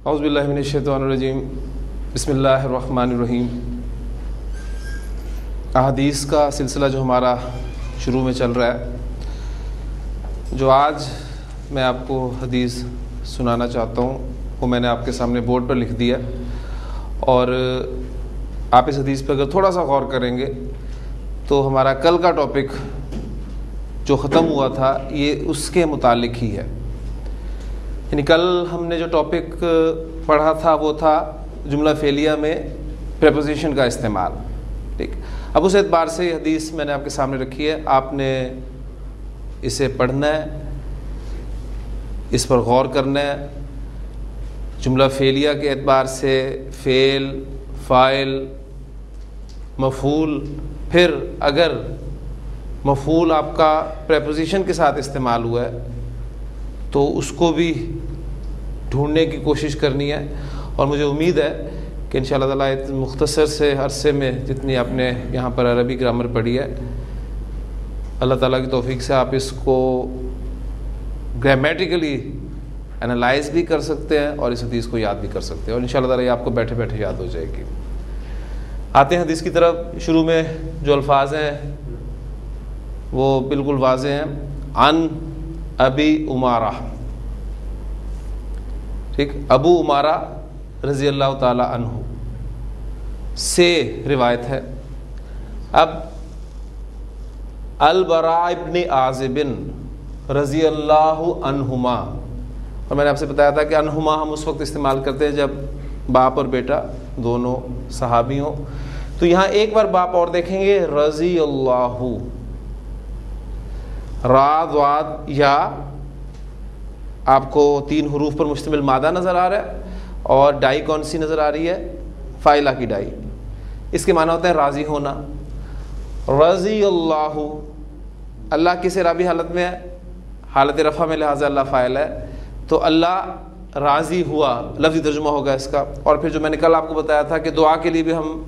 اعوذ باللہ من الشیطان الرجیم بسم اللہ الرحمن الرحیم۔ احادیث کا سلسلہ جو ہمارا شروع میں چل رہا ہے، جو آج میں آپ کو حدیث سنانا چاہتا ہوں وہ میں نے آپ کے سامنے بورڈ پر لکھ دیا، اور آپ اس حدیث پہ اگر تھوڑا سا غور کریں گے تو ہمارا کل کا ٹاپک جو ختم ہوا تھا یہ اس کے متعلق ہی ہے۔ یعنی کل ہم نے جو ٹاپک پڑھا تھا وہ تھا جملہ فعلیہ میں پریپوزیشن کا استعمال، ٹھیک۔ اب اس اعتبار سے یہ حدیث میں نے آپ کے سامنے رکھی ہے، آپ نے اسے پڑھنا ہے، اس پر غور کرنا ہے۔ جملہ فعلیہ کے اعتبار سے فعل، فاعل، مفعول، پھر اگر مفعول آپ کا پریپوزیشن کے ساتھ استعمال ہوا ہے تو اس کو بھی ڈھونڈنے کی کوشش کرنی ہے، اور مجھے امید ہے کہ انشاءاللہ تعالیٰ مختصر سے عرصے میں جتنی آپ نے یہاں پر عربی گرامر پڑھی ہے، اللہ تعالیٰ کی توفیق سے آپ اس کو گرامیٹیکلی انالائز بھی کر سکتے ہیں اور اس حدیث کو یاد بھی کر سکتے ہیں، اور انشاءاللہ تعالیٰ یہ آپ کو بیٹھے بیٹھے یاد ہو جائے گی۔ آتے ہیں حدیث کی طرف۔ شروع میں جو الفاظ ہیں وہ بالکل واضح ہیں۔ عن ابی عمارہ، ٹھیک، ابو عمارہ رضی اللہ تعالی عنہ سے روایت ہے۔ اب البراء ابن عازب رضی اللہ عنہما، اور میں نے آپ سے بتایا تھا کہ عنہما ہم اس وقت استعمال کرتے ہیں جب باپ اور بیٹا دونوں صحابی ہوں، تو یہاں ایک بار باپ اور دیکھیں گے، رضی اللہ، را ضاد یا آپ کو 3 حروف پر مشتمل مادہ نظر آ رہا ہے، اور ڈائی کون سی نظر آ رہی ہے؟ فاعلہ کی ڈائی۔ اس کے معنی ہوتا ہے راضی ہونا۔ رضی اللہ، اللہ کس اعرابی حالت میں ہے؟ حالت رفع میں، لہٰذا اللہ فاعل ہے، تو اللہ راضی ہوا، لفظی ترجمہ ہوگا اس کا۔ اور پھر جو میں نے کل آپ کو بتایا تھا کہ دعا کے لیے بھی ہم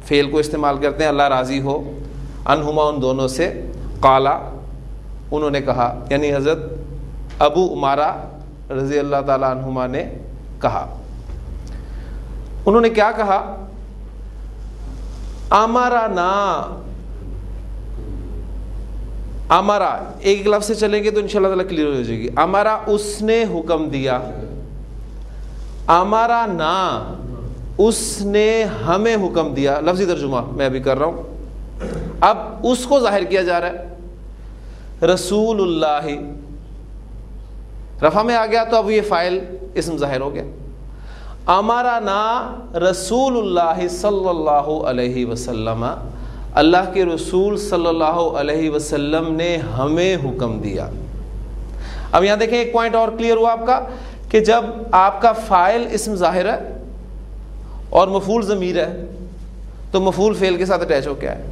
فعل کو استعمال کرتے ہیں، اللہ راضی ہو، عنہما ان دونوں سے، قالا انہوں نے کہا، یعنی حضرت ابو عمارہ رضی اللہ تعالی عنہما نے کہا۔ انہوں نے کیا کہا؟ امرنا، امرا ایک لفظ سے چلیں گے تو انشاءاللہ تعالی کلیئر ہو جائے گی۔ امرا اس نے حکم دیا، امرنا اس نے ہمیں حکم دیا، لفظی ترجمہ میں ابھی کر رہا ہوں۔ اب اس کو ظاہر کیا جا رہا ہے، رسول اللہ رفع میں آ گیا تو اب یہ فاعل اسم ظاہر ہو گیا۔ امرنا رسول اللہ صلی اللہ علیہ وسلم، اللہ کے رسول صلی اللہ علیہ وسلم نے ہمیں حکم دیا۔ اب یہاں دیکھیں ایک پوائنٹ اور کلیئر ہوا آپ کا، کہ جب آپ کا فاعل اسم ظاہر ہے اور مفعول ضمیر ہے تو مفعول فعل کے ساتھ اٹیچ ہو کے آئے،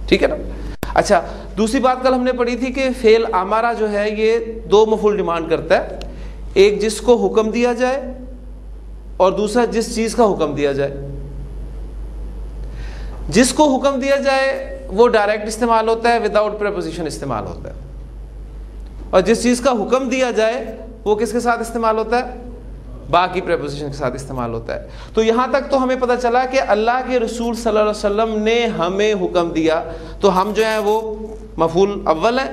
ٹھیک ہے نا۔ اچھا، دوسری بات کل ہم نے پڑھی تھی کہ فعل امارہ جو ہے یہ 2 مفعول ڈیمانڈ کرتا ہے، ایک جس کو حکم دیا جائے اور دوسرا جس چیز کا حکم دیا جائے۔ جس کو حکم دیا جائے وہ ڈائریکٹ استعمال ہوتا ہے، وداؤٹ پریپوزیشن استعمال ہوتا ہے، اور جس چیز کا حکم دیا جائے وہ کس کے ساتھ استعمال ہوتا ہے؟ باقی پریپوزیشن کے ساتھ استعمال ہوتا ہے۔ تو یہاں تک تو ہمیں پتہ چلا کہ اللہ کے رسول صلی اللہ علیہ وسلم نے ہمیں حکم دیا، تو ہم جو ہیں وہ مفعول اول ہے،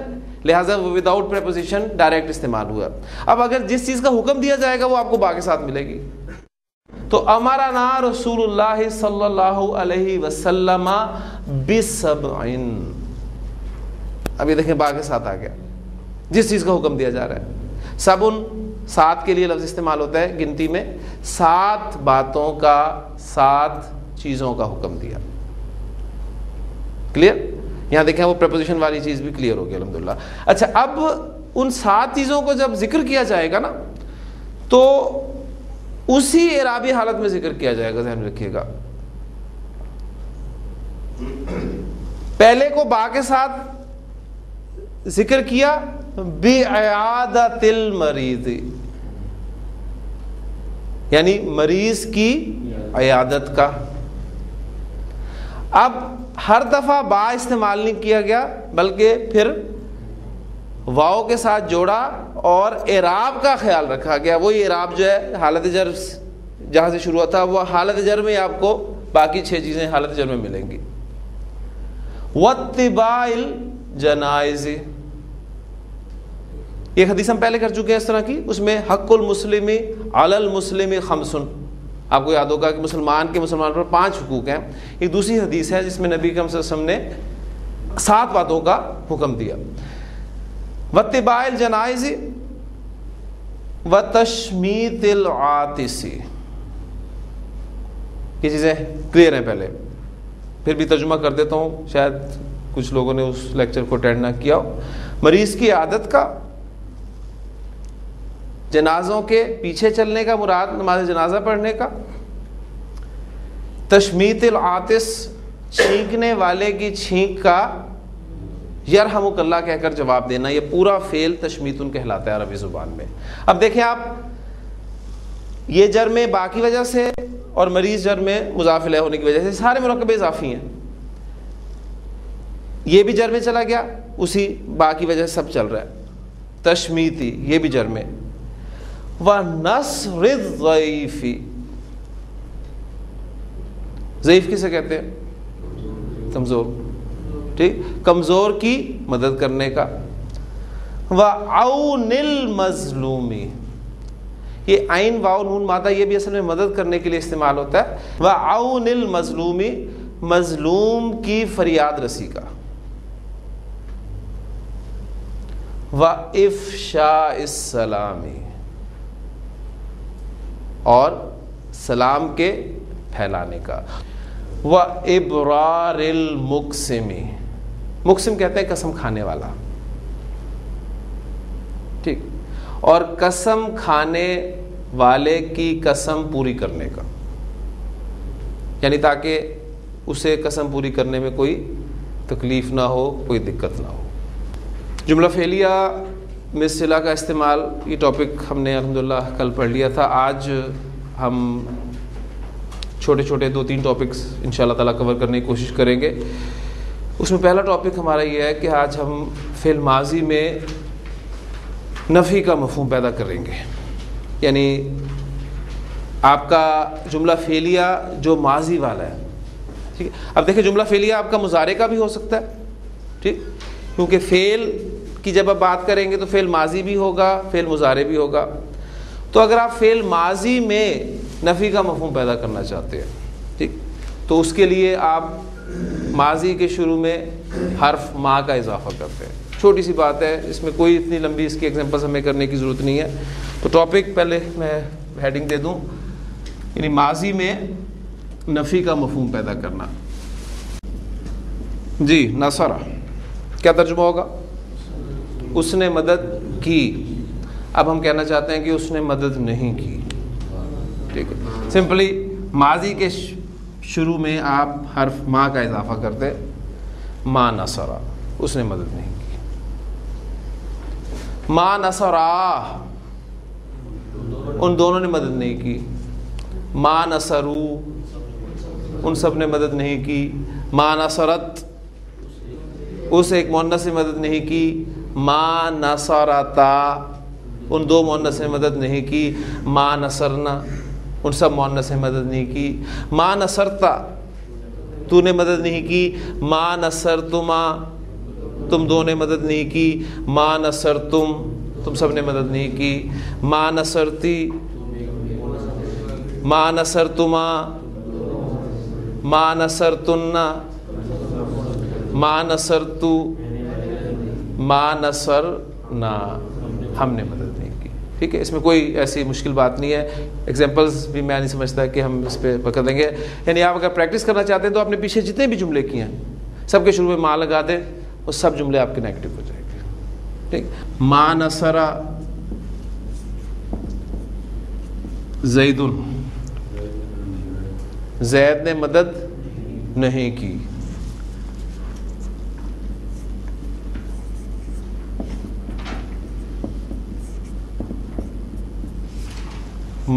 لہٰذا وہ وداؤٹ پریپوزیشن ڈائریکٹ استعمال ہوا۔ اب اگر جس چیز کا حکم دیا جائے گا وہ آپ کو با کے ساتھ ملے گی، تو امرنا رسول اللہ صلی اللہ علیہ وسلم بسبع، اب یہ دیکھیں با کے ساتھ آ گیا، جس چیز کا حکم دیا جا رہا ہے۔ سبن 7 کے لیے لفظ استعمال ہوتا ہے گنتی میں، 7 باتوں کا، 7 چیزوں کا حکم دیا۔ کلیئر؟ یہاں دیکھیں وہ پریپوزیشن والی چیز بھی کلیئر ہو گئی الحمدللہ۔ اچھا، اب ان 7 چیزوں کو جب ذکر کیا جائے گا نا تو اسی اعرابی حالت میں ذکر کیا جائے گا، ذہن میں رکھیے گا۔ پہلے کو با کے ساتھ ذکر کیا، بعیادۃ المریض، یعنی مریض کی عیادت کا۔ اب ہر دفعہ با استعمال نہیں کیا گیا، بلکہ پھر واو کے ساتھ جوڑا اور اعراب کا خیال رکھا گیا. وہی اعراب جو ہے حالت جر جہاں سے شروع ہوتا ہے وہ حالت جر میں آپ کو باقی 6 چیزیں حالت جر میں ملیں گی. واتباع الجنائز، ایک حدیث ہم پہلے کر چکے ہیں اس طرح کی، اس میں حق المسلم علی المسلم خمس، آپ کو یاد ہوگا کہ مسلمان پر 5 حقوق ہیں. ایک دوسری حدیث ہے جس میں نبی کریم صلی اللہ علیہ وسلم نے 7 باتوں کا حکم دیا. واتباع الجنائز وتشمیت العاطس، یہ چیزیں کلیئر ہیں. پہلے پھر بھی ترجمہ کر دیتا ہوں، شاید کچھ لوگوں نے اس لیکچر کو اٹینڈ نہ کیا ہو. مریض کی عادت کا، جنازوں کے پیچھے چلنے کا، مراد نماز جنازہ پڑھنے کا. تشمیت العاطس، چھینکنے والے کی چھینک کا یرحمک اللہ کہہ کر جواب دینا. یہ پورا فعل تشمیتن کہلاتا ہے عربی زبان میں. اب دیکھیں آپ، یہ جر میں با کی وجہ سے اور مریض جر میں مضاف الیہ ہونے کی وجہ سے سارے مرکب اضافی ہیں. یہ بھی جر میں چلا گیا، اسی با کی وجہ سے سب چل رہا ہے. تشمیتی یہ بھی جر میں. وَنَصْرِ الضَّعِيفِ، ضعیف کسے کہتے ہیں؟ کمزور. ٹھیک، کمزور کی مدد کرنے کا. وَعَوْنِ الْمَظْلُومِ، یہ عین واو نون مادہ یہ بھی اصل میں مدد کرنے کے لیے استعمال ہوتا ہے. وَعَوْنِ الْمَظْلُومِ، مظلوم کی فریاد رسی کا. وَإِفْشَاءِ السَّلَامِ، اور سلام کے پھیلانے کا. وَإِبْرَارِ الْمُقْسِمِ، مقسم کہتے ہیں قسم کھانے والا. ٹھیک، اور قسم کھانے والے کی قسم پوری کرنے کا، یعنی تاکہ اسے قسم پوری کرنے میں کوئی تکلیف نہ ہو، کوئی دقت نہ ہو. جملہ فعلیہ میں صلہ کا استعمال، یہ ٹاپک ہم نے الحمدللہ کل پڑھ لیا تھا. آج ہم چھوٹے چھوٹے 2-3 ٹاپکس انشاءاللہ تعالیٰ کور کرنے کی کوشش کریں گے. اس میں پہلا ٹاپک ہمارا یہ ہے کہ آج ہم فعل ماضی میں نفی کا مفہوم پیدا کریں گے. یعنی آپ کا جملہ فعلیہ جو ماضی والا ہے، ٹھیک ہے. اب دیکھیں جملہ فعلیہ آپ کا مضارع کا بھی ہو سکتا ہے، ٹھیک، کیونکہ فعل کی جب آپ بات کریں گے تو فعل ماضی بھی ہوگا، فعل مضارع بھی ہوگا. تو اگر آپ فعل ماضی میں نفی کا مفہوم پیدا کرنا چاہتے ہیں، ٹھیک، تو اس کے لیے آپ ماضی کے شروع میں حرف ما کا اضافہ کرتے ہیں. چھوٹی سی بات ہے، اس میں کوئی اتنی لمبی اس کی ایگزامپلس ہمیں کرنے کی ضرورت نہیں ہے. تو ٹاپک پہلے میں ہیڈنگ دے دوں، یعنی ماضی میں نفی کا مفہوم پیدا کرنا. جی، نصرہ کیا ترجمہ ہوگا؟ اس نے مدد کی. اب ہم کہنا چاہتے ہیں کہ اس نے مدد نہیں کی. ٹھیک ہے، سمپلی ماضی کے شروع میں آپ حرف ما کا اضافہ کرتے، ما نصرہ، اس نے مدد نہیں کی. ما نصرہ، ان دونوں نے مدد نہیں کی. ما نصرو، ان سب نے مدد نہیں کی. ما نصرت، اس ایک مؤنث نے مدد نہیں کی. ما نصرتا، ان 2 مؤنث نے مدد نہیں کی. ما نصرنا، ان سب مؤنث نے مدد نہیں کی. ما نصرتا، تو نے مدد نہیں کی. ما نصرتما، تم 2 نے مدد نہیں کی. ما نصرتم، تم سب نے مدد نہیں کی. ما نصرتی، ما نصرتما، ما نصرتن، ما نصرتو، ما نصرنا، ہم نے مدد نہیں کی. ٹھیک ہے، اس میں کوئی ایسی مشکل بات نہیں ہے. ایگزامپلس بھی میں نہیں سمجھتا کہ ہم اس پہ پکڑ دیں گے. یعنی آپ اگر پریکٹس کرنا چاہتے ہیں تو آپ نے پیچھے جتنے بھی جملے کیے ہیں سب کے شروع میں ما لگا دیں، وہ سب جملے آپ کے نیگیٹو ہو جائیں گے. ٹھیک، ما نصرہ زید، زید نے مدد نہیں کی.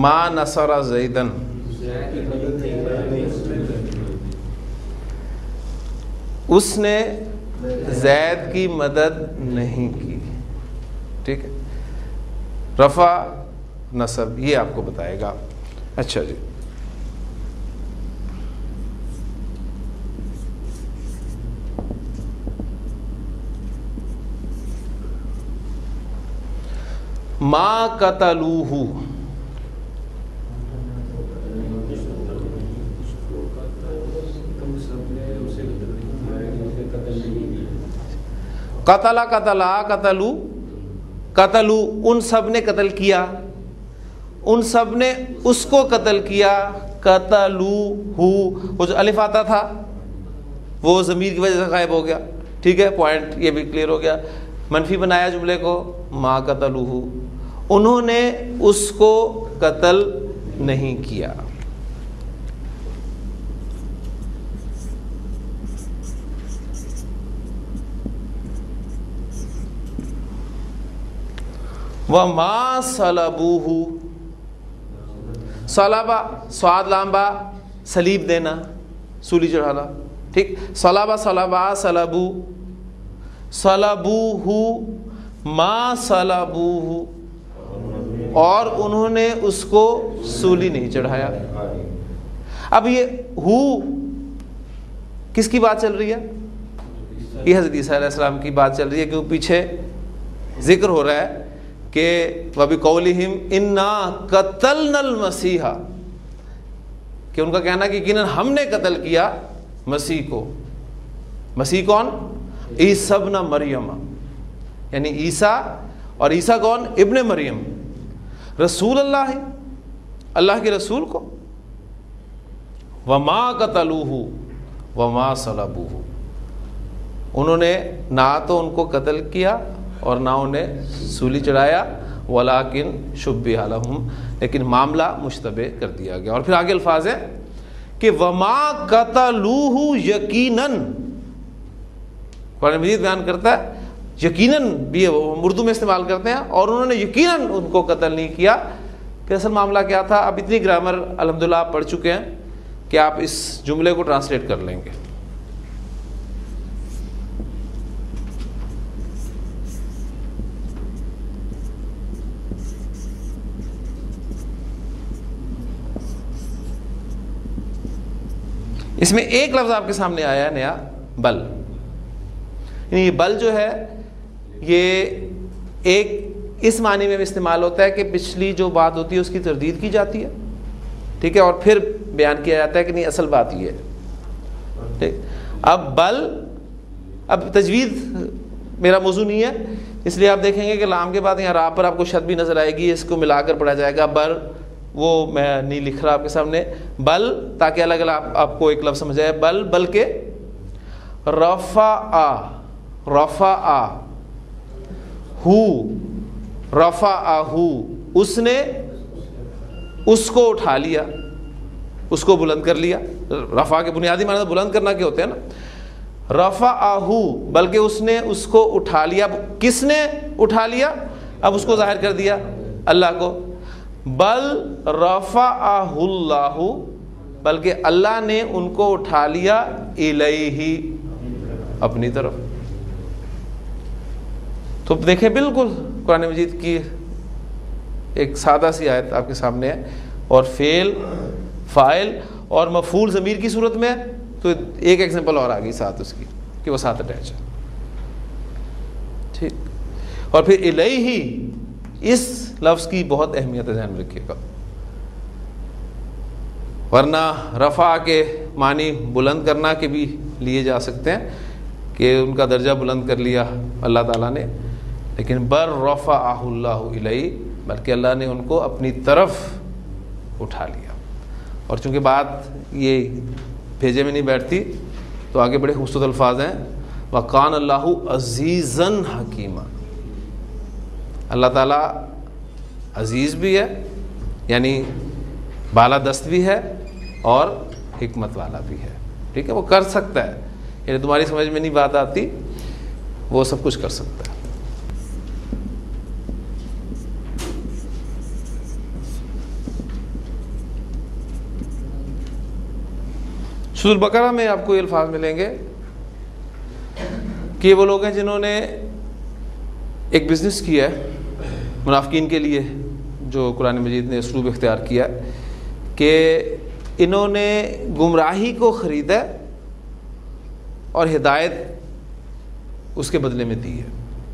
ما نصر زیدن، اس نے زید کی مدد نہیں کی. ٹھیک ہے، رفع نصب یہ آپ کو بتائے گا. اچھا جی، ما قتلوہ، قتلا قتلا قتلو قتلو، ان سب نے قتل کیا، ان سب نے اس کو قتل کیا. قتلوہ، وہ جو الف آتا تھا وہ ضمیر کی وجہ سے غائب ہو گیا. ٹھیک ہے، پوائنٹ یہ بھی کلیئر ہو گیا. منفی بنایا جملے کو، ما قتلوہ، انہوں نے اس کو قتل نہیں کیا. وَمَا صَلَبُوهُ، صلبہ صاد لامبا، صلیب دینا، سولی چڑھانا. ٹھیک، صلبہ صلبہ صلبو، صلبوہ ما صلبوہ، اور انہوں نے اس کو سولی نہیں چڑھایا. اب یہ ہو کس کی بات چل رہی ہے؟ یہ حضرت عیسیٰ علیہ السلام کی بات چل رہی ہے، کیونکہ پیچھے ذکر ہو رہا ہے کہ وَبِقَوْلِهِمْ إِنَّا قَتَلْنَا الْمَسِيحَ، کہ ان کا کہنا کہ یقیناً ہم نے قتل کیا مسیح کو. مسیح کون؟ عیسیٰ ابن مریم، یعنی عیسیٰ، اور عیسیٰ کون؟ ابن مریم، رسول اللہ، اللہ کے رسول کو. وَمَا قَتَلُوهُ وَمَا صَلَبُوهُ، انہوں نے نہ تو ان کو قتل کیا اور نہ انہیں سولی چڑھایا. وَلَٰكِن شُبِّهَ لَهُمْ، لیکن معاملہ مشتبہ کر دیا گیا. اور پھر آگے الفاظ ہیں کہ وَمَا قَتَلُوهُ یقیناً، قرآن مجید بیان کرتا ہے یقیناً بھی ہم اردو میں استعمال کرتے ہیں، اور انہوں نے یقیناً ان کو قتل نہیں کیا. کہ اصل معاملہ کیا تھا؟ اب اتنی گرامر الحمدللہ آپ پڑھ چکے ہیں کہ آپ اس جملے کو ٹرانسلیٹ کر لیں گے. اس میں ایک لفظ آپ کے سامنے آیا ہے نیا، بل. یعنی یہ بل جو ہے یہ ایک اس معنی میں استعمال ہوتا ہے کہ پچھلی جو بات ہوتی ہے اس کی تردید کی جاتی ہے. ٹھیک ہے، اور پھر بیان کیا جاتا ہے کہ نہیں اصل بات یہ ہے. ٹھیک، اب بل، اب تجوید میرا موضوع نہیں ہے، اس لیے آپ دیکھیں گے کہ لام کے بعد یہاں را پر آپ کو شد بھی نظر آئے گی، اس کو ملا کر پڑھا جائے گا. بر وہ میں نہیں لکھ رہا آپ کے سامنے، بل، تاکہ الگ الگ آپ کو ایک لفظ سمجھ آئے. بل بلکہ، رفع رفع ہو رفع ہو، اس نے اس کو اٹھا لیا، اس کو بلند کر لیا. رفع کے بنیادی معنی بلند کرنا کے ہوتے ہیں نا. رفع ہو، بلکہ اس نے اس کو اٹھا لیا. کس نے اٹھا لیا؟ اب اس کو ظاہر کر دیا اللہ کو. بل رفعہ اللہ، بلکہ اللہ نے ان کو اٹھا لیا الیہ، اپنی طرف. تو دیکھیں بالکل قرآن مجید کی ایک سادہ سی آیت آپ کے سامنے ہے، اور فعل، فاعل اور مفعول ضمیر کی صورت میں ہے. تو ایک ایگزامپل اور آ گئی ساتھ اس کی کہ وہ ساتھ اٹیچ ہے. ٹھیک، اور پھر الیہ، اس لفظ کی بہت اہمیت ہے، ذہن میں رکھیے گا. ورنہ رفع کے معنی بلند کرنا کے بھی لیے جا سکتے ہیں کہ ان کا درجہ بلند کر لیا اللہ تعالیٰ نے، لیکن بر رفعہ اللہ الیہ، بلکہ اللہ نے ان کو اپنی طرف اٹھا لیا. اور چونکہ بات یہ بھیجے میں نہیں بیٹھتی تو آگے بڑے خوبصورت الفاظ ہیں. وَقَانَ اللَّهُ عَزِيزًا حَكِيمًا، اللہ تعالیٰ عزیز بھی ہے، یعنی بالا دست بھی ہے، اور حکمت والا بھی ہے. ٹھیک ہے، وہ کر سکتا ہے، یعنی تمہاری سمجھ میں نہیں بات آتی، وہ سب کچھ کر سکتا ہے. سورۃ البقرہ میں آپ کو یہ الفاظ ملیں گے کہ وہ لوگ ہیں جنہوں نے ایک بزنس کیا ہے منافقین کے لیے جو قرآن مجید نے اسلوب اختیار کیا کہ انہوں نے گمراہی کو خریدا اور ہدایت اس کے بدلے میں دی ہے.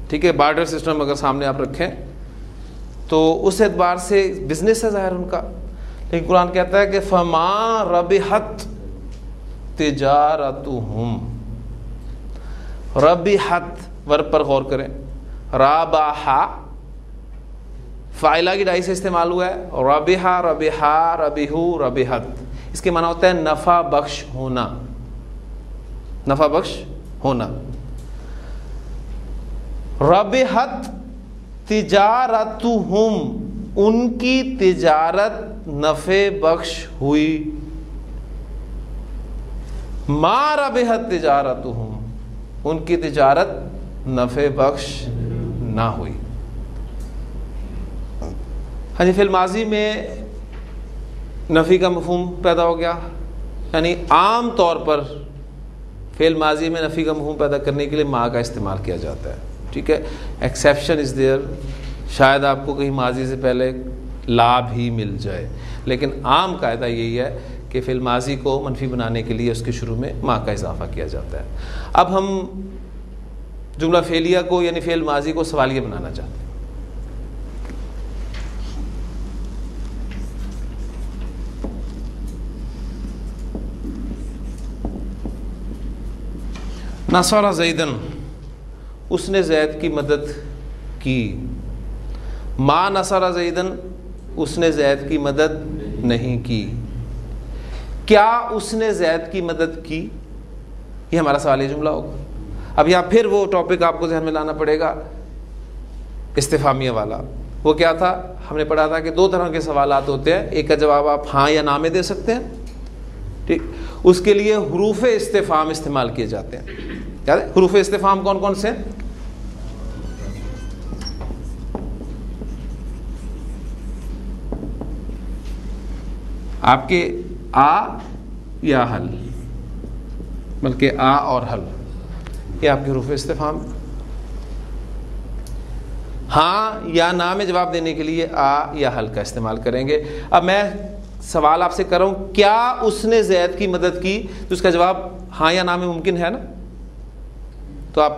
ٹھیک ہے, بارٹر سسٹم اگر سامنے آپ رکھیں تو اس اعتبار سے بزنس ہے ظاہر ان کا, لیکن قرآن کہتا ہے کہ فما ربحت تجارتہم. ربحت ورب پر غور کریں, رابحا فاعلہ کی ڈائی سے استعمال ہوا ہے, ربحا ربحا ربحو ربحت, اس کے معنی ہوتا ہے نفع بخش ہونا, نفع بخش ہونا. ربحت تجارتہم, ان کی تجارت نفع بخش ہوئی. ما ربحت تجارتہم, ان کی تجارت نفع بخش نہ ہوئی. ہاں جی, فی الماضی میں نفی کا مفہوم پیدا ہو گیا, یعنی عام طور پر فی الماضی میں نفی کا مفہوم پیدا کرنے کے لیے ما کا استعمال کیا جاتا ہے. ٹھیک ہے, ایکسیپشن از دیئر, شاید آپ کو کہیں ماضی سے پہلے لا بھی مل جائے, لیکن عام قاعدہ یہی ہے کہ فی الماضی کو منفی بنانے کے لیے اس کے شروع میں ما کا اضافہ کیا جاتا ہے. اب ہم جملہ فعلیہ کو یعنی فعل ماضی کو سوالیہ بنانا چاہتے ہیں. نصر زیدن, اس نے زید کی مدد کی. ما نصر زیدن, اس نے زید کی مدد نہیں کی. کیا اس نے زید کی مدد کی, یہ ہمارا سوالیہ جملہ ہوگا. اب یہاں پھر وہ ٹاپک آپ کو ذہن میں لانا پڑے گا استفہامیہ والا. وہ کیا تھا, ہم نے پڑھا تھا کہ دو طرح کے سوالات ہوتے ہیں, ایک کا جواب آپ ہاں یا نہ میں دے سکتے ہیں. ٹھیک, اس کے لیے حروف استفہام استعمال کیے جاتے ہیں. یاد ہے حروف استفہام کون کون سے؟ آپ کے آ یا حل, بلکہ آ اور حل, یہ آپ کے حروف استفہام. ہاں یا نہ میں جواب دینے کے لیے آ یا حل کا استعمال کریں گے. اب میں سوال آپ سے کر رہا ہوں, کیا اس نے زید کی مدد کی, تو اس کا جواب ہاں یا نہ میں ممکن ہے نا, تو آپ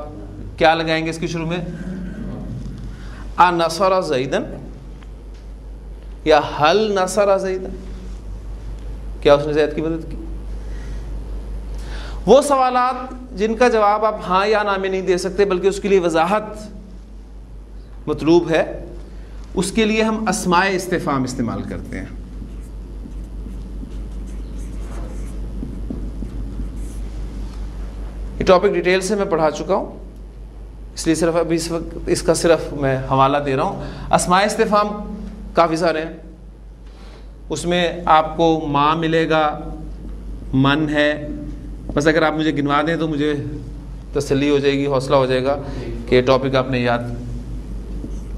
کیا لگائیں گے اس کی شروع میں؟ نصر زیدن یا حل نصر زیدن, کیا اس نے زید کی مدد کی. وہ سوالات جن کا جواب آپ ہاں یا نہ میں نہیں دے سکتے بلکہ اس کے لیے وضاحت مطلوب ہے, اس کے لیے ہم اسماء استفہام استعمال کرتے ہیں. یہ ٹاپک ڈیٹیل سے میں پڑھا چکا ہوں, اس لیے صرف ابھی اس وقت اس کا صرف میں حوالہ دے رہا ہوں. اسماء استفہام کافی سارے ہیں, اس میں آپ کو ما ملے گا, من ہے. بس اگر آپ مجھے گنوا دیں تو مجھے تسلی ہو جائے گی, حوصلہ ہو جائے گا کہ یہ ٹاپک آپ نے یاد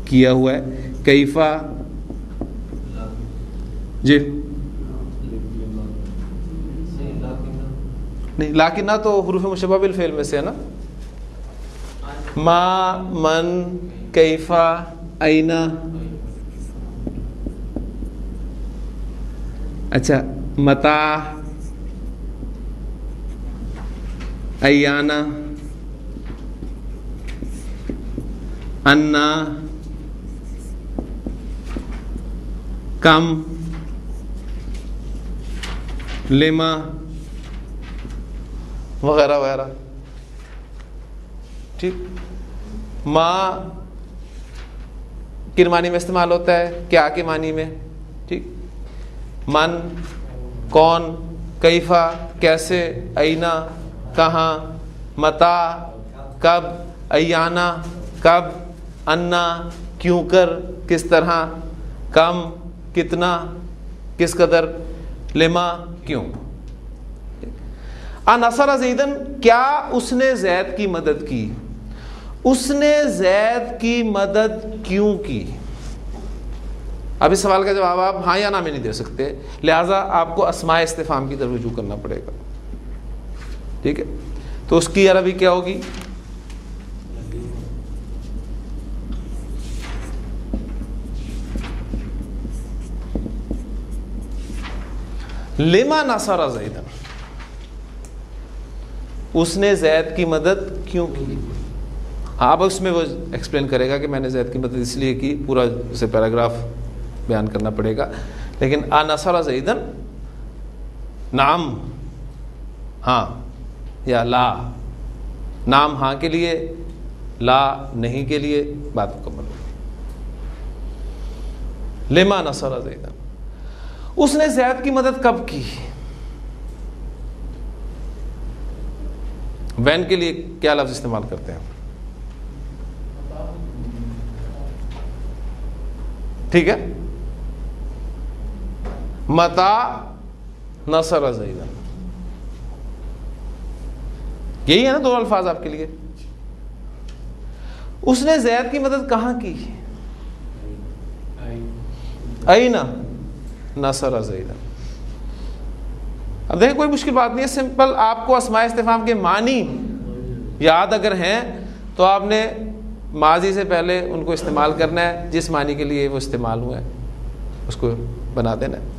کیا ہوا ہے. کیفا, جی نہیں, لیکن نہ تو حروف مشبہ بالفعل میں سے ہے نا. ما, من, کیفا, اینا. اچھا, متا, ایانا, انا, کم, لما وغیرہ وغیرہ. ٹھیک, ما کن معنی میں استعمال ہوتا ہے, کیا کے معنی میں. ٹھیک, من کون, کیفا کیسے, اینا کہاں, متا کب, ایانا کب, انا کیوں کر کس طرح, کم کتنا کس قدر, لما کیوں. نصر زیدن, کیا اس نے زید کی مدد کی, اس نے زید کی مدد کیوں کی. اب اس سوال کا جواب آپ ہاں یا نہ میں نہیں دے سکتے, لہٰذا آپ کو اسماء استفہام کی طرف رجوع کرنا پڑے گا. ٹھیک ہے, تو اس کی عربی کیا ہوگی؟ لما نصر زیدن، اس نے زید کی مدد کیوں کی؟ اب اس میں وہ ایکسپلین کرے گا کہ میں نے زید کی مدد اس لیے کی، پورا اسے پیراگراف بیان کرنا پڑے گا. لیکن نصر زیدن، نعم ہاں یا لا، نام ہاں کے لیے، لا نہیں کے لیے، بات مکمل ہوگی. لما نصر زیدن، اس نے زید کی مدد کب کی؟ وین کے لیے کیا لفظ استعمال کرتے ہیں؟ ٹھیک ہے، متا نصر زیدن، یہی ہے نا دو الفاظ آپ کے لیے. اس نے زید کی مدد کہاں کی؟ اینا نصر زیدن. اب دیکھیں کوئی مشکل بات نہیں ہے، سمپل. آپ کو اسماء استفہام کے معنی یاد اگر ہیں تو آپ نے ماضی سے پہلے ان کو استعمال کرنا ہے، جس معنی کے لیے وہ استعمال ہوئے ہیں اس کو بنا دینا ہے.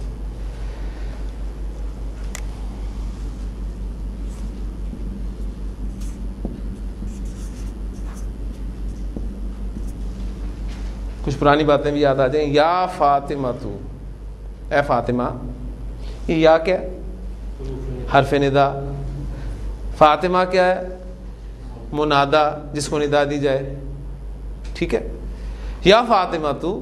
کچھ پرانی باتیں بھی یاد آ جائیں. یا فاطمہ تو، اے فاطمہ. یہ یا کیا ہے؟ حرف ندا. فاطمہ کیا ہے؟ منادا، جس کو ندا دی جائے. ٹھیک ہے، یا فاطمہ تو،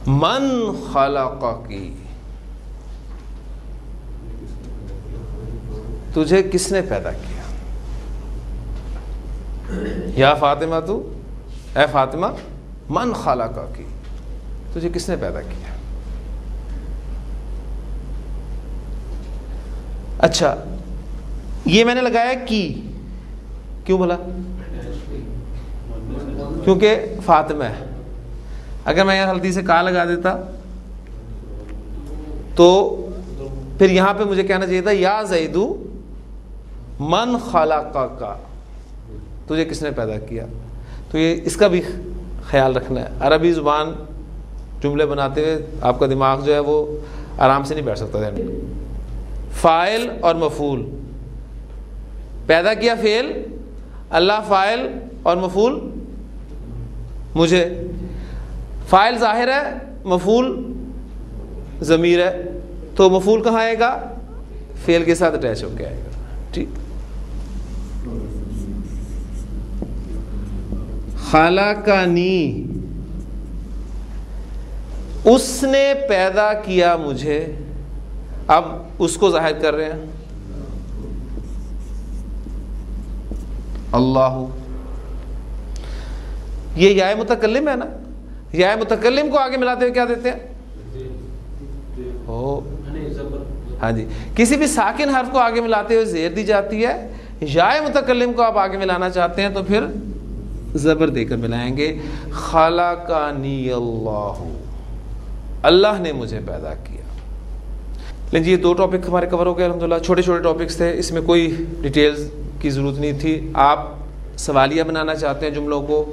من خلق کی، تجھے کس نے پیدا کیا؟ یا فاطمہ تو، اے فاطمہ، من خلق کی، تجھے کس نے پیدا کیا؟ اچھا، یہ میں نے لگایا کی، کیوں بولا؟ کیونکہ فاطمہ ہے. اگر میں یہاں ہلدی سے کا لگا دیتا تو پھر یہاں پہ مجھے کہنا چاہیے تھا یا زیدو من خلقک، تجھے کس نے پیدا کیا. تو یہ اس کا بھی خیال رکھنا ہے. عربی زبان جملے بناتے ہوئے آپ کا دماغ جو ہے وہ آرام سے نہیں بیٹھ سکتا. فاعل اور مفعول، پیدا کیا فعل، اللہ فاعل اور مفعول مجھے. فاعل ظاہر ہے، مفعول ضمیر ہے، تو مفعول کہاں آئے گا؟ فعل کے ساتھ اٹیچ ہو کے آئے گا. ٹھیک. خلقنی، اس نے پیدا کیا مجھے. اب اس کو ظاہر کر رہے ہیں اللہ. یہ یا متکلم ہے نا، یا متکلم کو آگے ملاتے ہوئے کیا دیتے ہیں؟ ہاں جی، کسی بھی ساکن حرف کو آگے ملاتے ہوئے زیر دی جاتی ہے. یا متکلم کو آپ آگے ملانا چاہتے ہیں تو پھر زبر دے کر ملائیں گے. خلقنی اللہ، اللہ نے مجھے پیدا کیا. لیکن یہ دو ٹاپک ہمارے کور ہو گئے الحمدللہ. چھوٹے چھوٹے ٹاپکس تھے، اس میں کوئی ڈیٹیلز کی ضرورت نہیں تھی. آپ سوالیہ بنانا چاہتے ہیں جملوں کو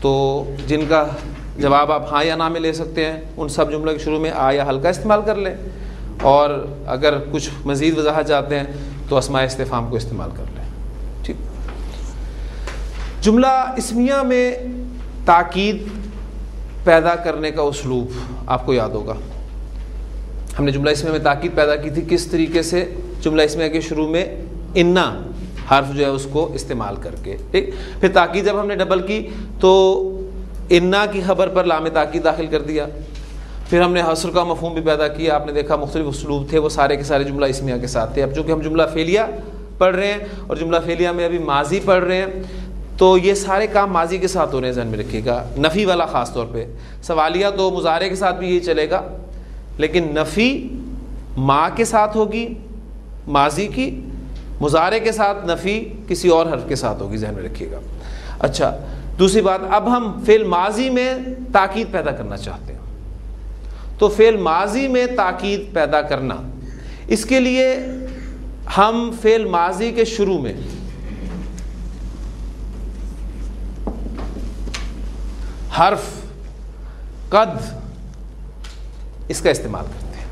تو جن کا جواب آپ ہاں یا نہ میں لے سکتے ہیں، ان سب جملوں کے شروع میں آ یا ہلکا استعمال کر لیں. اور اگر کچھ مزید وضاحت چاہتے ہیں تو اسماء استفہام کو استعمال کر لیں. ٹھیک. جملہ اسمیہ میں تاکید پیدا کرنے کا اسلوب آپ کو یاد ہوگا. ہم نے جملہ اسمیہ میں تاکید پیدا کی تھی کس طریقے سے؟ جملہ اسمیہ کے شروع میں انا حرف جو ہے اس کو استعمال کر کے. ٹھیک. پھر تاکید جب ہم نے ڈبل کی تو انا کی خبر پر لام تاکید داخل کر دیا. پھر ہم نے حصر کا مفہوم بھی پیدا کیا. آپ نے دیکھا مختلف اسلوب تھے، وہ سارے کے سارے جملہ اسمیہ کے ساتھ تھے. اب چونکہ ہم جملہ فعلیہ پڑھ رہے ہیں اور جملہ فعلیہ میں ابھی ماضی پڑھ رہے ہیں تو یہ سارے کام ماضی کے ساتھ ہو رہے ہیں. ذہن میں رکھیے گا، نفی والا خاص طور پہ. سوالیہ تو مضارع کے ساتھ بھی یہی چلے گا، لیکن نفی ما کے ساتھ ہوگی ماضی کی، مضارع کے ساتھ نفی کسی اور حرف کے ساتھ ہوگی. ذہن میں رکھیے گا. اچھا، دوسری بات، اب ہم فعل ماضی میں تاکید پیدا کرنا چاہتے ہیں تو فعل ماضی میں تاکید پیدا کرنا، اس کے لیے ہم فعل ماضی کے شروع میں حرف قد اس کا استعمال کرتے ہیں.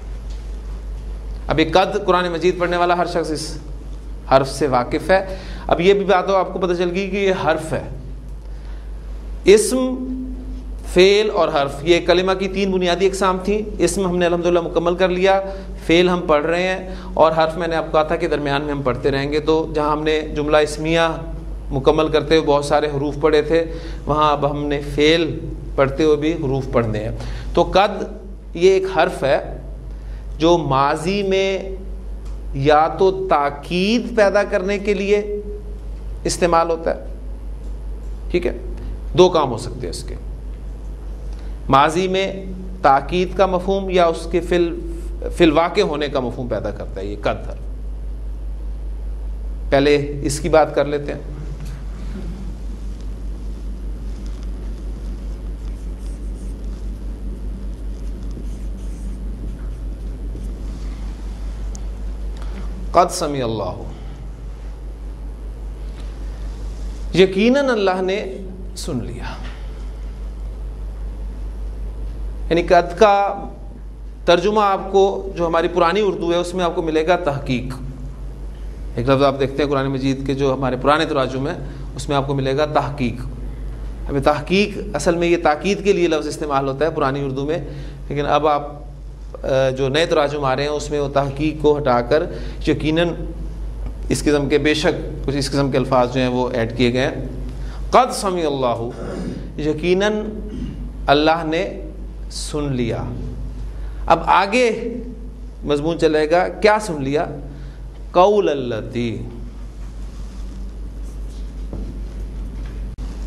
اب یہ قد قرآن مجید پڑھنے والا ہر شخص اس حرف سے واقف ہے. اب یہ بھی بات ہو آپ کو پتہ چل گئی کہ یہ حرف ہے. اسم، فعل اور حرف یہ کلمہ کی تین بنیادی اقسام تھیں. اسم ہم نے الحمدللہ مکمل کر لیا، فعل ہم پڑھ رہے ہیں، اور حرف میں نے آپ کو کہا تھا کہ درمیان میں ہم پڑھتے رہیں گے. تو جہاں ہم نے جملہ اسمیہ مکمل کرتے ہوئے بہت سارے حروف پڑھے تھے، وہاں اب ہم نے فعل پڑھتے ہوئے بھی حروف پڑھنے ہیں. تو قد یہ ایک حرف ہے جو ماضی میں یا تو تاکید پیدا کرنے کے لیے استعمال ہوتا ہے. ٹھیک ہے، دو کام ہو سکتے ہیں اس کے. ماضی میں تاکید کا مفہوم یا اس کے فی الواقع ہونے کا مفہوم پیدا کرتا ہے یہ قد حرف. پہلے اس کی بات کر لیتے ہیں. قد سمع اللہ، یقیناً اللہ نے سن لیا. یعنی قد کا ترجمہ آپ کو جو ہماری پرانی اردو ہے اس میں آپ کو ملے گا تحقیق. ایک لفظ آپ دیکھتے ہیں قرآن مجید کے جو ہمارے پرانے تراجم ہیں اس میں آپ کو ملے گا تحقیق. اب تحقیق اصل میں یہ تاکید کے لیے لفظ استعمال ہوتا ہے پرانی اردو میں، لیکن اب آپ جو نئے تراجم آ رہے ہیں اس میں وہ تحقیق کو ہٹا کر یقیناً اس قسم کے بے شک کچھ اس قسم کے الفاظ جو ہیں وہ ایڈ کیے گئے ہیں. قد سمع اللہ، یقیناً اللہ نے سن لیا. اب آگے مضمون چلے گا کیا سن لیا؟ قول اللتی.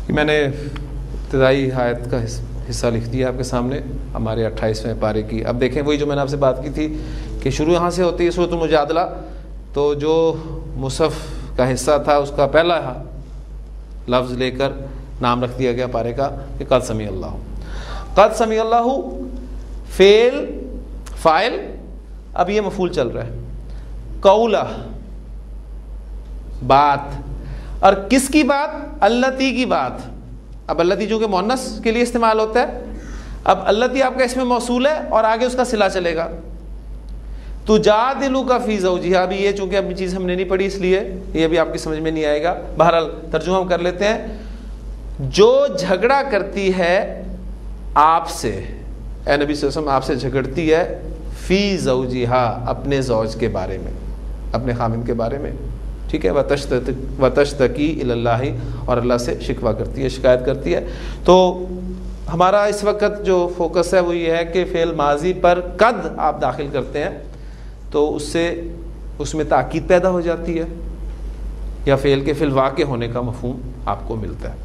میں نے ابتدائی آیت کا حصہ لکھ دیا آپ کے سامنے ہمارے 28ویں پارے کی. اب دیکھیں وہی جو میں نے آپ سے بات کی تھی کہ شروع یہاں سے ہوتی ہے سورۃ المجادلہ، تو جو مصحف کا حصہ تھا اس کا پہلا لفظ لے کر نام رکھ دیا گیا پارے کا کہ قد سمع اللہ. قد سمع اللہ فعل فاعل، اب یہ مفعول چل رہا ہے. قولہ بات، اور کس کی بات؟ اللتی کی بات. اب اللتی جو کہ مؤنث کے لیے استعمال ہوتا ہے، اب اللتی آپ کا اسم موصول ہے اور آگے اس کا صلہ چلے گا. تجادلک فی زوجہا، ابھی یہ چونکہ ابھی چیز ہم نے نہیں پڑھی اس لیے یہ بھی آپ کی سمجھ میں نہیں آئے گا. بہرحال ترجمہ ہم کر لیتے ہیں. جو جھگڑا کرتی ہے آپ سے، اے نبی صلی اللہ علیہ وسلم آپ سے جھگڑتی ہے، فی زوجہا اپنے زوج کے بارے میں، اپنے خامن کے بارے میں. ٹھیک ہے، وتشتکی الی اللہ، اور اللہ سے شکوہ کرتی ہے، شکایت کرتی ہے. تو ہمارا اس وقت جو فوکس ہے وہ یہ ہے کہ فعل ماضی پر قد آپ داخل کرتے ہیں تو اس سے اس میں تاکید پیدا ہو جاتی ہے یا فعل کے فی الواقع ہونے کا مفہوم آپ کو ملتا ہے.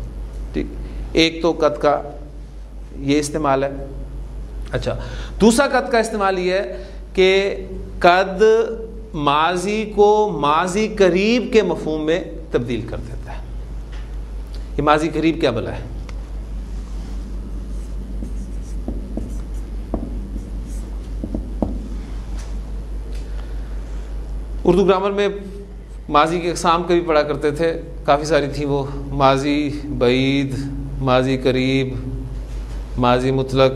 ٹھیک، ایک تو قد کا یہ استعمال ہے. اچھا، دوسرا قد کا استعمال یہ ہے کہ قد ماضی کو ماضی قریب کے مفہوم میں تبدیل کر دیتا ہے. یہ ماضی قریب کیا بلا ہے؟ اردو گرامر میں ماضی کے اقسام کبھی پڑھا کرتے تھے، کافی ساری تھیں وہ. ماضی بعید، ماضی قریب، ماضی مطلق،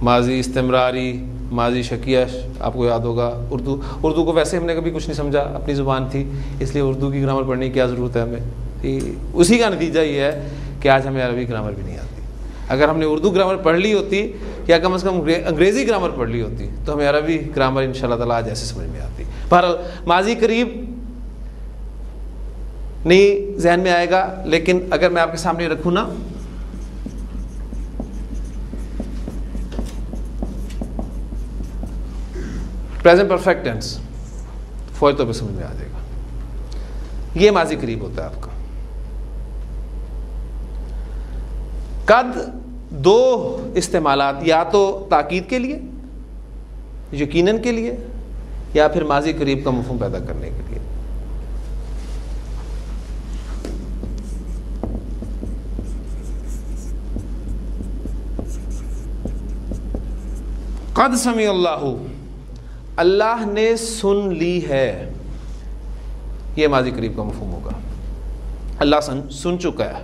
ماضی استمراری، ماضی شکیہ. آپ کو یاد ہوگا اردو کو ویسے ہم نے کبھی کچھ نہیں سمجھا، اپنی زبان تھی، اس لیے اردو کی گرامر پڑھنے کی کیا ضرورت ہے ہمیں. اسی کا نتیجہ یہ ہے کہ آج ہمیں عربی گرامر بھی نہیں آتی. اگر ہم نے اردو گرامر پڑھ لی ہوتی یا کم از کم انگریزی گرامر پڑھ لی ہوتی تو ہمیں عربی گرامر انشاءاللہ تعالیٰ آج ایسے سمجھ میں آتی. بہرحال ماضی قریب نہیں ذہن میں آئے گا، لیکن اگر میں آپ کے سامنے رکھوں نا، پریزنٹ پرفیکٹ ٹینس، فوری طور پہ سمجھ میں آ جائے گا. یہ ماضی قریب ہوتا ہے آپ کا. قد دو استعمالات، یا تو تاکید کے لیے، یقیناً کے لیے، یا پھر ماضی قریب کا مفہوم پیدا کرنے کے لیے. قد سمع اللہ، اللہ نے سن لی ہے، یہ ماضی قریب کا مفہوم ہوگا. اللہ سن چکا ہے.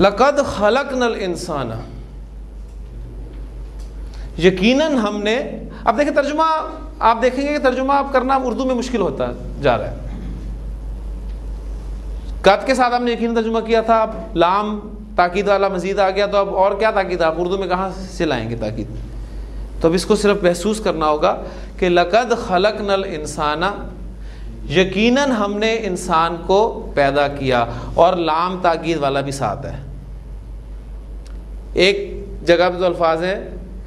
لقد خلقنا الانسان، یقیناً ہم نے. اب دیکھیں ترجمہ، آپ دیکھیں گے کہ ترجمہ آپ کرنا اردو میں مشکل ہوتا جا رہا ہے. قد کے ساتھ آپ نے یقیناً ترجمہ کیا تھا، اب لام تاکید والا مزید آ گیا، تو اب اور کیا تاکید، آپ اردو میں کہاں سے لائیں گے تاکید؟ تو اب اس کو صرف محسوس کرنا ہوگا کہ لقد خلقنا الانسان، یقیناً ہم نے انسان کو پیدا کیا، اور لام تاکید والا بھی ساتھ ہے. ایک جگہ پہ تو الفاظ ہیں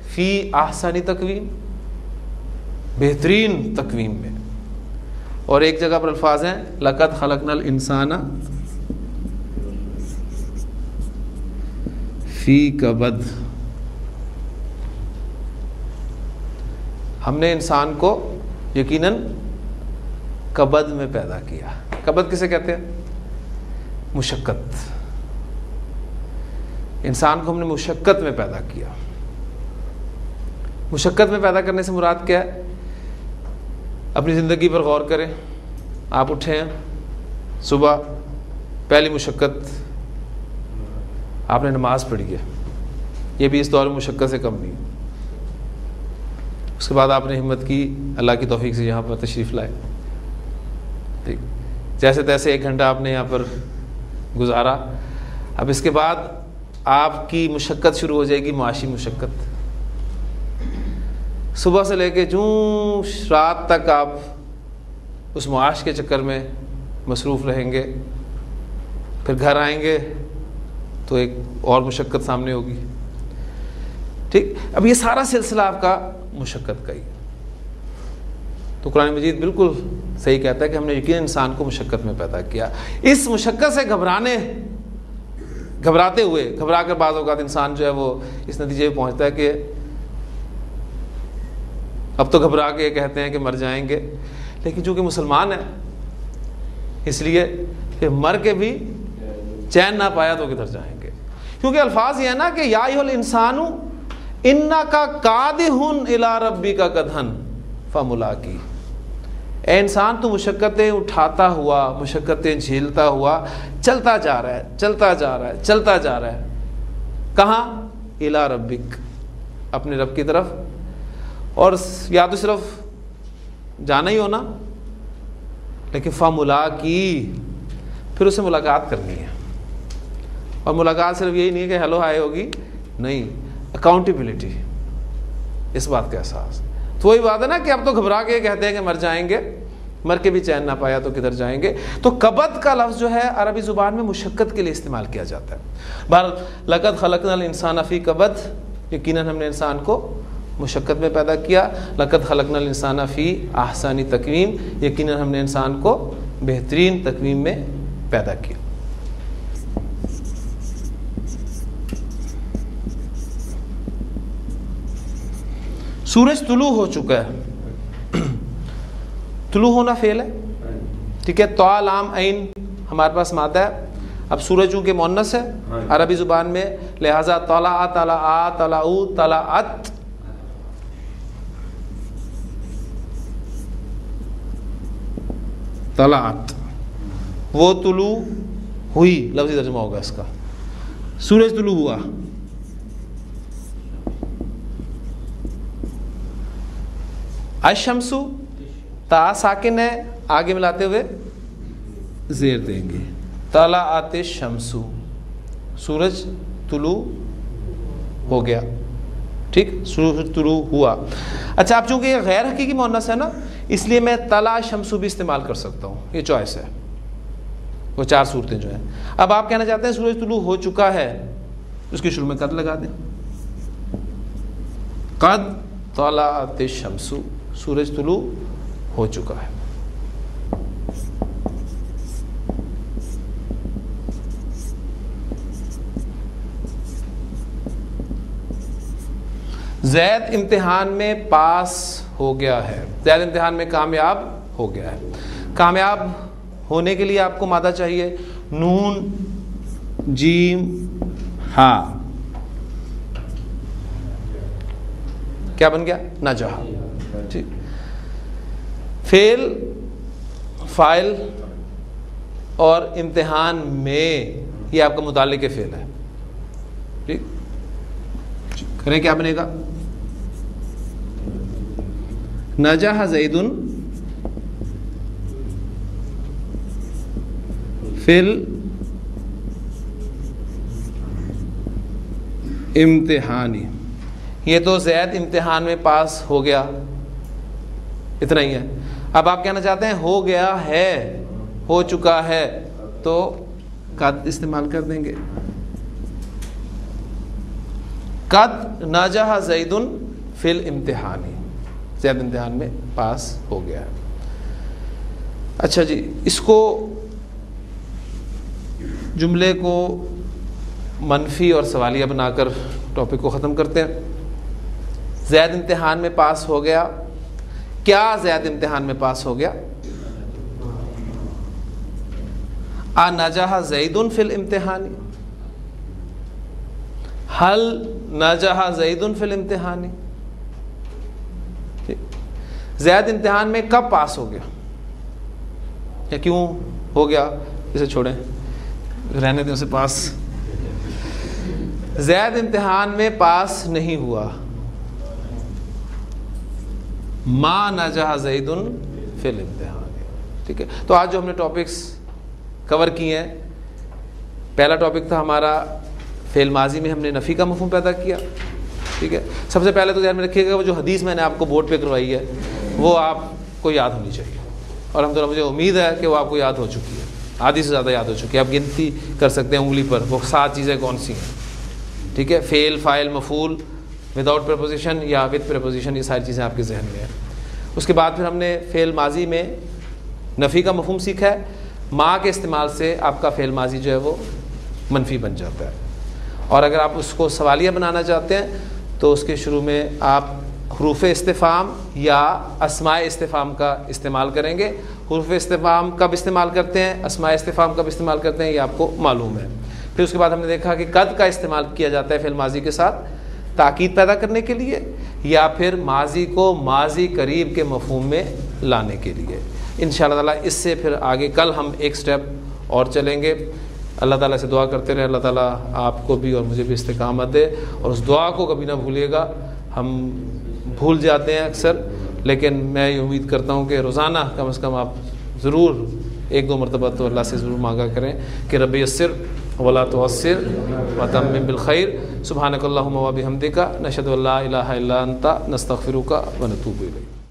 فی احسن تقویم، بہترین تقویم میں، اور ایک جگہ پر الفاظ ہیں لقد خلقنا الانسان فی کبد. ہم نے انسان کو یقیناً کبد میں پیدا کیا. کبد کسے کہتے ہیں؟ مشقت. انسان کو ہم نے مشقت میں پیدا کیا. مشقت میں پیدا کرنے سے مراد کیا ہے؟ اپنی زندگی پر غور کریں. آپ اٹھے ہیں صبح، پہلی مشقت آپ نے نماز پڑھی ہے، یہ بھی اس دور میں مشقت سے کم نہیں. اس کے بعد آپ نے ہمت کی، اللہ کی توفیق سے یہاں پر تشریف لائے، ٹھیک، جیسے تیسے 1 گھنٹہ آپ نے یہاں پر گزارا. اب اس کے بعد آپ کی مشقت شروع ہو جائے گی، معاشی مشقت. صبح سے لے کے جوں رات تک آپ اس معاش کے چکر میں مصروف رہیں گے. پھر گھر آئیں گے تو ایک اور مشقت سامنے ہوگی. ٹھیک، اب یہ سارا سلسلہ آپ کا مشقت کا ہی. تو قرآن مجید بالکل صحیح کہتا ہے کہ ہم نے یقین انسان کو مشقت میں پیدا کیا. اس مشقت سے گھبراتے ہوئے، گھبرا کر بعض اوقات انسان جو ہے وہ اس نتیجے پہ پہنچتا ہے کہ اب تو گھبرا کے کہتے ہیں کہ مر جائیں گے، لیکن چونکہ مسلمان ہیں اس لیے کہ مر کے بھی چین نہ پایا تو کدھر جائیں گے. کیونکہ الفاظ یہ ہے نا کہ یا ایھا الانسان انکا کادح الی ربک کدحا فملاقی. اے انسان تو مشقتیں اٹھاتا ہوا، مشقتیں جھیلتا ہوا چلتا جا رہا ہے، چلتا جا رہا ہے، چلتا جا رہا ہے. کہاں؟ الی ربک، اپنے رب کی طرف. اور یا تو صرف جانا ہی ہونا، لیکن فملاقی، پھر اسے ملاقات کرنی ہے. اور ملاقات صرف یہی نہیں ہے کہ ہیلو ہائے ہوگی، نہیں، اکاؤنٹیبلٹی، اس بات کا احساس. تو وہی بات ہے نا کہ اب تو گھبرا کے کہتے ہیں کہ مر جائیں گے، مر کے بھی چین نہ پایا تو کدھر جائیں گے. تو کبد کا لفظ جو ہے عربی زبان میں مشقت کے لیے استعمال کیا جاتا ہے. بہرحال لقد خلقنا الانسان فی کبد، یقیناً ہم نے انسان کو مشقت میں پیدا کیا. لقد خلقنا الانسان فی احسن تقویم، یقیناً ہم نے انسان کو بہترین تقویم میں پیدا کیا. سورج طلوع ہو چکا ہے. طلوع ہونا فعل ہے، ٹھیک ہے. طا لام عین ہمارے پاس مادہ ہے. اب سورج چونکہ مؤنث ہے عربی زبان میں، لہذا طلع، طلعا، طلعو، طلعت. طلعت وہ طلوع ہوئی، لفظی ترجمہ ہوگا اس کا. سورج طلوع ہوا. الشمس، تا ساکن ہے، آگے ملاتے ہوئے زیر دیں گے. طلعت الشمس، سورج طلوع ہو گیا. ٹھیک، سورج طلوع ہوا. اچھا، اب چونکہ یہ غیر حقیقی مؤنث ہے نا، اس لیے میں طلع شمس بھی استعمال کر سکتا ہوں. یہ چوائس ہے، وہ 4 صورتیں جو ہیں. اب آپ کہنا چاہتے ہیں سورج طلوع ہو چکا ہے، اس کے شروع میں قد لگا دیں. قد طلعت الشمس، سورج طلوع ہو چکا ہے. زید امتحان میں پاس ہو گیا ہے. زید امتحان میں کامیاب ہو گیا ہے. کامیاب ہونے کے لیے آپ کو مادہ چاہیے، نون جیم ہا. کیا بن گیا؟ نجح. ٹھیک، فعل، فاعل اور امتحان میں، یہ آپ کا متعلق فعل ہے. ٹھیک کریں، کیا بنے گا؟ نجح زید فی الامتحانی، یہ تو زید امتحان میں پاس ہو گیا، اتنا ہی ہے. اب آپ کہنا چاہتے ہیں ہو گیا ہے، ہو چکا ہے، تو قد استعمال کر دیں گے. قد نجح زید فی الامتحان، زید امتحان میں پاس ہو گیا ہے. اچھا جی، اس کو جملے کو منفی اور سوالیہ بنا کر ٹاپک کو ختم کرتے ہیں. زید امتحان میں پاس ہو گیا، کیا زید امتحان میں پاس ہو گیا؟ نجح زید فی الامتحان، هل نجح زید فی الامتحان، زید امتحان میں کب پاس ہو گیا یا کیوں ہو گیا؟ اسے چھوڑیں، رہنے دیں اسے. پاس زید امتحان میں پاس نہیں ہوا. ما نجح زید فی الامتحان. ٹھیک ہے، تو آج جو ہم نے ٹاپکس کور کیے ہیں، پہلا ٹاپک تھا ہمارا فعل ماضی میں ہم نے نفی کا مفہوم پیدا کیا. ٹھیک ہے، سب سے پہلے تو ذہن میں رکھیے گا وہ جو حدیث میں نے آپ کو بورڈ پہ کروائی ہے وہ آپ کو یاد ہونی چاہیے، اور الحمدللہ مجھے امید ہے کہ وہ آپ کو یاد ہو چکی ہے، آدھی سے زیادہ یاد ہو چکی ہے. آپ گنتی کر سکتے ہیں انگلی پر وہ 7 چیزیں کون سی ہیں. ٹھیک ہے، فعل، فاعل، مفعول، وداؤٹ پریپوزیشن یا وتھ پریپوزیشن، یہ ساری چیزیں آپ کے ذہن میں ہیں. اس کے بعد پھر ہم نے فعل ماضی میں نفی کا مفہوم سیکھا ہے. ما کے استعمال سے آپ کا فعل ماضی جو ہے وہ منفی بن جاتا ہے، اور اگر آپ اس کو سوالیہ بنانا چاہتے ہیں تو اس کے شروع میں آپ حروف استفہام یا اسماء استفہام کا استعمال کریں گے. حروف استفہام کب استعمال کرتے ہیں، اسماء استفہام کب استعمال کرتے ہیں، یہ آپ کو معلوم ہے. پھر اس کے بعد ہم نے دیکھا کہ قد کا استعمال کیا جاتا ہے فعل ماضی کے ساتھ تاکید پیدا کرنے کے لیے، یا پھر ماضی کو ماضی قریب کے مفہوم میں لانے کے لیے. انشاءاللہ تعالیٰ اس سے پھر آگے کل ہم ایک سٹیپ اور چلیں گے. اللہ تعالیٰ سے دعا کرتے رہے، اللہ تعالیٰ آپ کو بھی اور مجھے بھی استقامت دے، اور اس دعا کو کبھی نہ بھولیے گا. ہم بھول جاتے ہیں اکثر، لیکن میں یہ امید کرتا ہوں کہ روزانہ کم از کم آپ ضرور 1-2 مرتبہ تو اللہ سے ضرور مانگا کریں کہ رب یسر ولا تعسر وتمم بالخیر. سبحانک اللہم و بحمدک، نشہد ان لا الہ الا انت، نستغفرک و نتوب الیک.